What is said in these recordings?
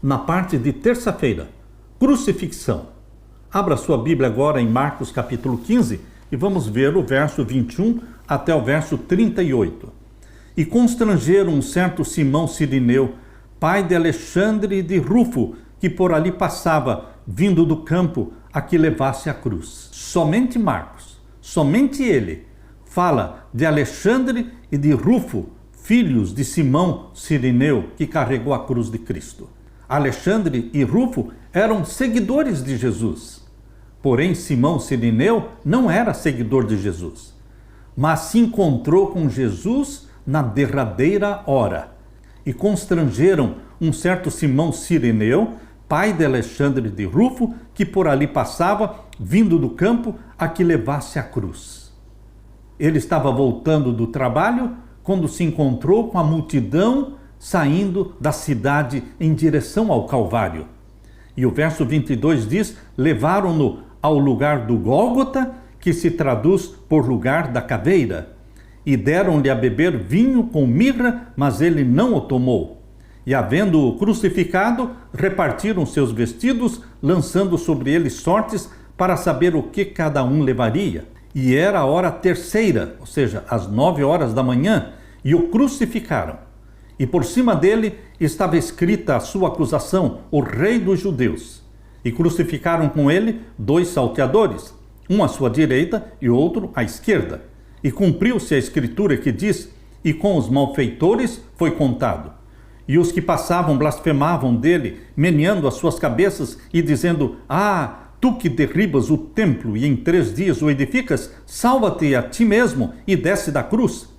na parte de terça-feira, crucifixão. Abra sua Bíblia agora em Marcos capítulo 15 e vamos ver o verso 21 até o verso 38. E constrangeram um certo Simão Cirineu, pai de Alexandre e de Rufo, que por ali passava, vindo do campo, a que levasse a cruz. Somente Marcos, somente ele, fala de Alexandre e de Rufo, filhos de Simão Cirineu, que carregou a cruz de Cristo. Alexandre e Rufo eram seguidores de Jesus. Porém, Simão Cirineu não era seguidor de Jesus, mas se encontrou com Jesus na derradeira hora. E constrangeram um certo Simão Cirineu, pai de Alexandre de Rufo, que por ali passava, vindo do campo, a que levasse a cruz. Ele estava voltando do trabalho quando se encontrou com a multidão saindo da cidade em direção ao Calvário. E o verso 22 diz: levaram-no ao lugar do Gólgota, que se traduz por lugar da caveira, e deram-lhe a beber vinho com mirra, mas ele não o tomou. E havendo-o crucificado, repartiram seus vestidos, lançando sobre ele sortes para saber o que cada um levaria. E era a hora terceira, ou seja, às 9 horas da manhã, e o crucificaram. E por cima dele estava escrita a sua acusação: o Rei dos Judeus. E crucificaram com ele 2 salteadores, um à sua direita e outro à esquerda. E cumpriu-se a escritura que diz: e com os malfeitores foi contado. E os que passavam blasfemavam dele, meneando as suas cabeças e dizendo: ah, tu que derribas o templo e em 3 dias o edificas, salva-te a ti mesmo e desce da cruz.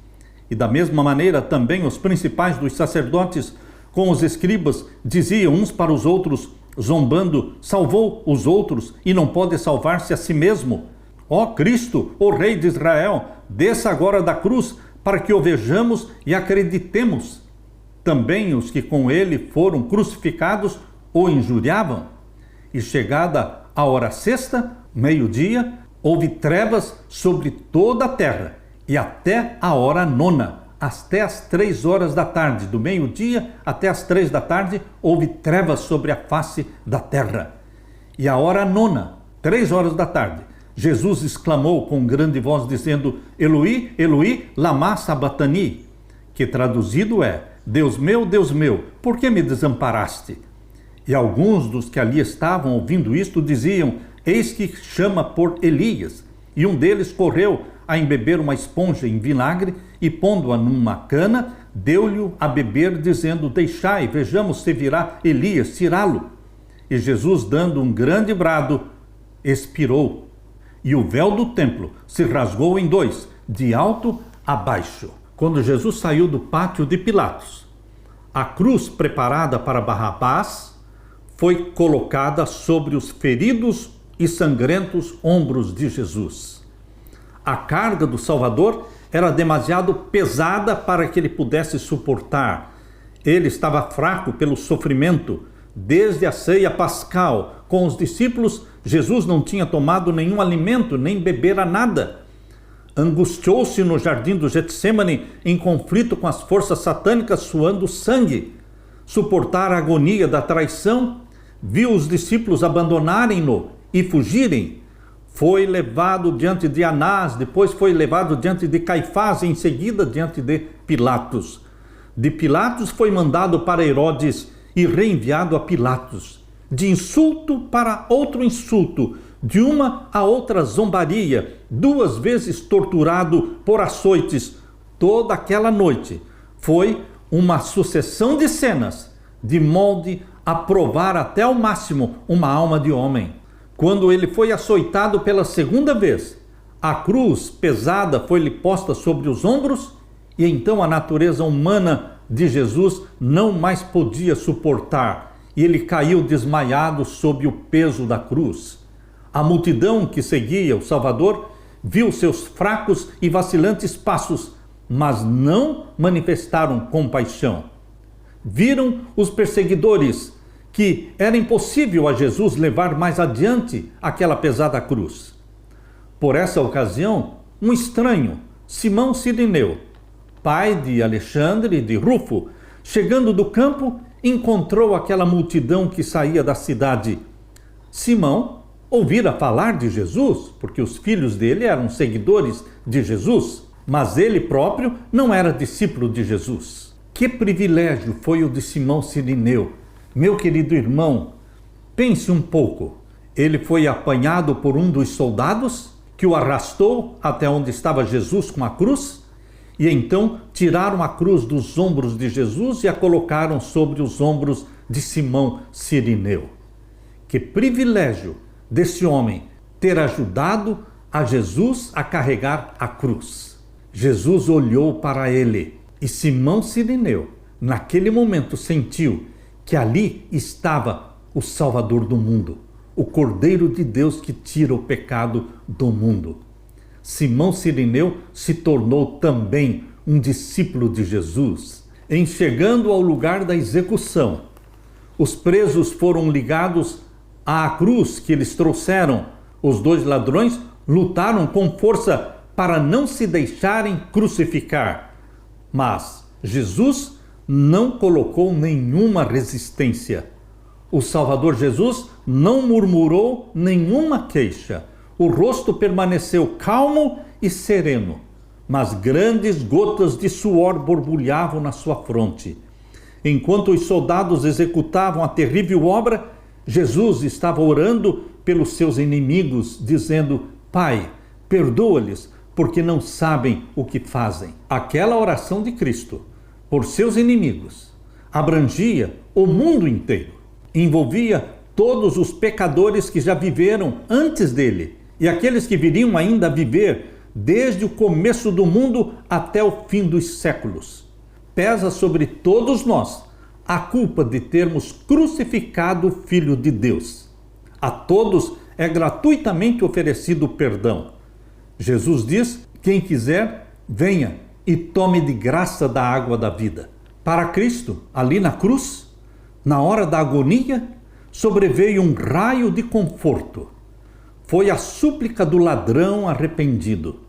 E da mesma maneira também os principais dos sacerdotes com os escribas diziam uns para os outros, zombando: salvou os outros e não pode salvar-se a si mesmo. Ó Cristo, o Rei de Israel, desça agora da cruz para que o vejamos e acreditemos. Também os que com ele foram crucificados o injuriavam. E chegada a hora sexta, meio-dia, houve trevas sobre toda a terra, e até a hora nona, até as 3 horas da tarde, do meio-dia até as 3 da tarde, houve trevas sobre a face da terra. E a hora nona, 3 horas da tarde, Jesus exclamou com grande voz, dizendo: Eloi, Eloi, lama sabatani, que traduzido é: Deus meu, por que me desamparaste? E alguns dos que ali estavam ouvindo isto diziam: eis que chama por Elias. E um deles correu a embeber uma esponja em vinagre e, pondo-a numa cana, deu-lhe a beber, dizendo: deixai, vejamos se virá Elias tirá-lo. E Jesus, dando um grande brado, expirou. E o véu do templo se rasgou em 2, de alto a baixo. Quando Jesus saiu do pátio de Pilatos, a cruz preparada para Barrabás foi colocada sobre os feridos e sangrentos ombros de Jesus. A carga do Salvador era demasiado pesada para que ele pudesse suportar. Ele estava fraco pelo sofrimento. Desde a ceia pascal com os discípulos, Jesus não tinha tomado nenhum alimento, nem bebera nada. Angustiou-se no jardim do Getsêmani em conflito com as forças satânicas, suando sangue. Suportar a agonia da traição, viu os discípulos abandonarem-no e fugirem. Foi levado diante de Anás, depois foi levado diante de Caifás e em seguida diante de Pilatos. De Pilatos foi mandado para Herodes e reenviado a Pilatos. De insulto para outro insulto, de uma a outra zombaria, 2 vezes torturado por açoites. Toda aquela noite foi uma sucessão de cenas, de molde a provar até ao máximo uma alma de homem. Quando ele foi açoitado pela 2ª vez, a cruz pesada foi-lhe posta sobre os ombros, e então a natureza humana de Jesus não mais podia suportar, e ele caiu desmaiado sob o peso da cruz. A multidão que seguia o Salvador viu seus fracos e vacilantes passos, mas não manifestaram compaixão. Viram os perseguidores que era impossível a Jesus levar mais adiante aquela pesada cruz. Por essa ocasião, um estranho, Simão Cirineu, pai de Alexandre e de Rufo, chegando do campo, encontrou aquela multidão que saía da cidade. Simão ouvira falar de Jesus, porque os filhos dele eram seguidores de Jesus, mas ele próprio não era discípulo de Jesus. Que privilégio foi o de Simão Cirineu! Meu querido irmão, pense um pouco. Ele foi apanhado por um dos soldados que o arrastou até onde estava Jesus com a cruz, e então tiraram a cruz dos ombros de Jesus e a colocaram sobre os ombros de Simão Cirineu. Que privilégio desse homem ter ajudado a Jesus a carregar a cruz. Jesus olhou para ele e Simão Cirineu, naquele momento, sentiu que ali estava o Salvador do mundo, o Cordeiro de Deus que tira o pecado do mundo. Simão Cirineu se tornou também um discípulo de Jesus. Em chegando ao lugar da execução, os presos foram ligados à cruz que eles trouxeram. Os dois ladrões lutaram com força para não se deixarem crucificar. Mas Jesus não colocou nenhuma resistência. O Salvador Jesus não murmurou nenhuma queixa. O rosto permaneceu calmo e sereno, mas grandes gotas de suor borbulhavam na sua fronte. Enquanto os soldados executavam a terrível obra, Jesus estava orando pelos seus inimigos, dizendo: Pai, perdoa-lhes, porque não sabem o que fazem. Aquela oração de Cristo por seus inimigos abrangia o mundo inteiro, envolvia todos os pecadores que já viveram antes dele e aqueles que viriam ainda a viver desde o começo do mundo até o fim dos séculos. Pesa sobre todos nós a culpa de termos crucificado o Filho de Deus. A todos é gratuitamente oferecido o perdão. Jesus diz: quem quiser, venha e tome de graça da água da vida. Para Cristo, ali na cruz, na hora da agonia, sobreveio um raio de conforto. Foi a súplica do ladrão arrependido.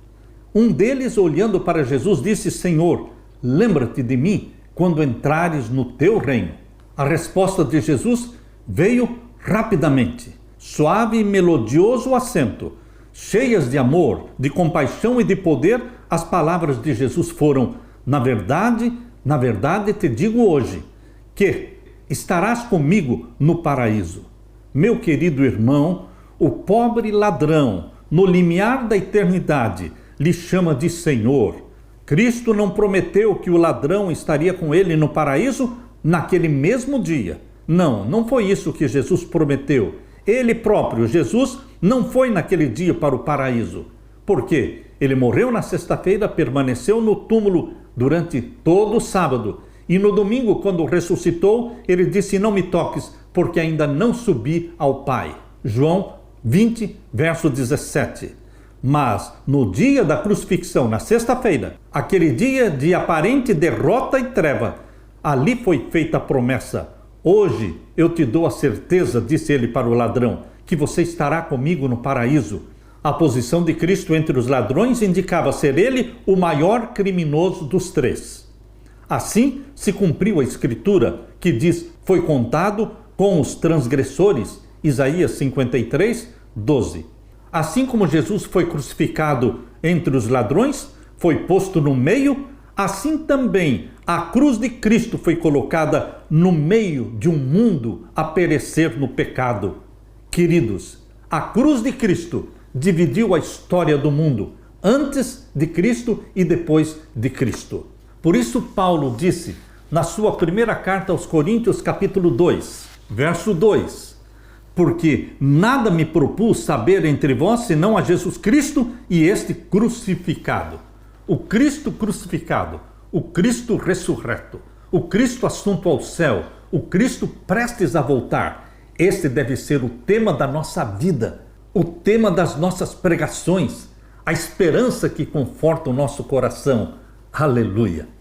Um deles, olhando para Jesus, disse: Senhor, lembra-te de mim quando entrares no teu reino. A resposta de Jesus veio rapidamente. Suave e melodioso acento, cheias de amor, de compaixão e de poder, as palavras de Jesus foram: na verdade te digo hoje, que estarás comigo no paraíso. Meu querido irmão, o pobre ladrão, no limiar da eternidade, lhe chama de Senhor. Cristo não prometeu que o ladrão estaria com ele no paraíso naquele mesmo dia. Não foi isso que Jesus prometeu. Ele próprio, Jesus, não foi naquele dia para o paraíso. Por quê? Ele morreu na sexta-feira, permaneceu no túmulo durante todo o sábado. E no domingo, quando ressuscitou, ele disse: não me toques, porque ainda não subi ao Pai. João 20, verso 17. Mas no dia da crucifixão, na sexta-feira, aquele dia de aparente derrota e treva, ali foi feita a promessa: hoje eu te dou a certeza, disse ele para o ladrão, que você estará comigo no paraíso. A posição de Cristo entre os ladrões indicava ser ele o maior criminoso dos três. Assim se cumpriu a escritura que diz: foi contado com os transgressores, Isaías 53, 12. Assim como Jesus foi crucificado entre os ladrões, foi posto no meio, assim também a cruz de Cristo foi colocada no meio de um mundo a perecer no pecado. Queridos, a cruz de Cristo dividiu a história do mundo, antes de Cristo e depois de Cristo. Por isso Paulo disse na sua primeira carta aos Coríntios, capítulo 2, verso 2: porque nada me propus saber entre vós senão a Jesus Cristo e este crucificado. O Cristo crucificado, o Cristo ressurreto, o Cristo assunto ao céu, o Cristo prestes a voltar. Este deve ser o tema da nossa vida, o tema das nossas pregações, a esperança que conforta o nosso coração. Aleluia!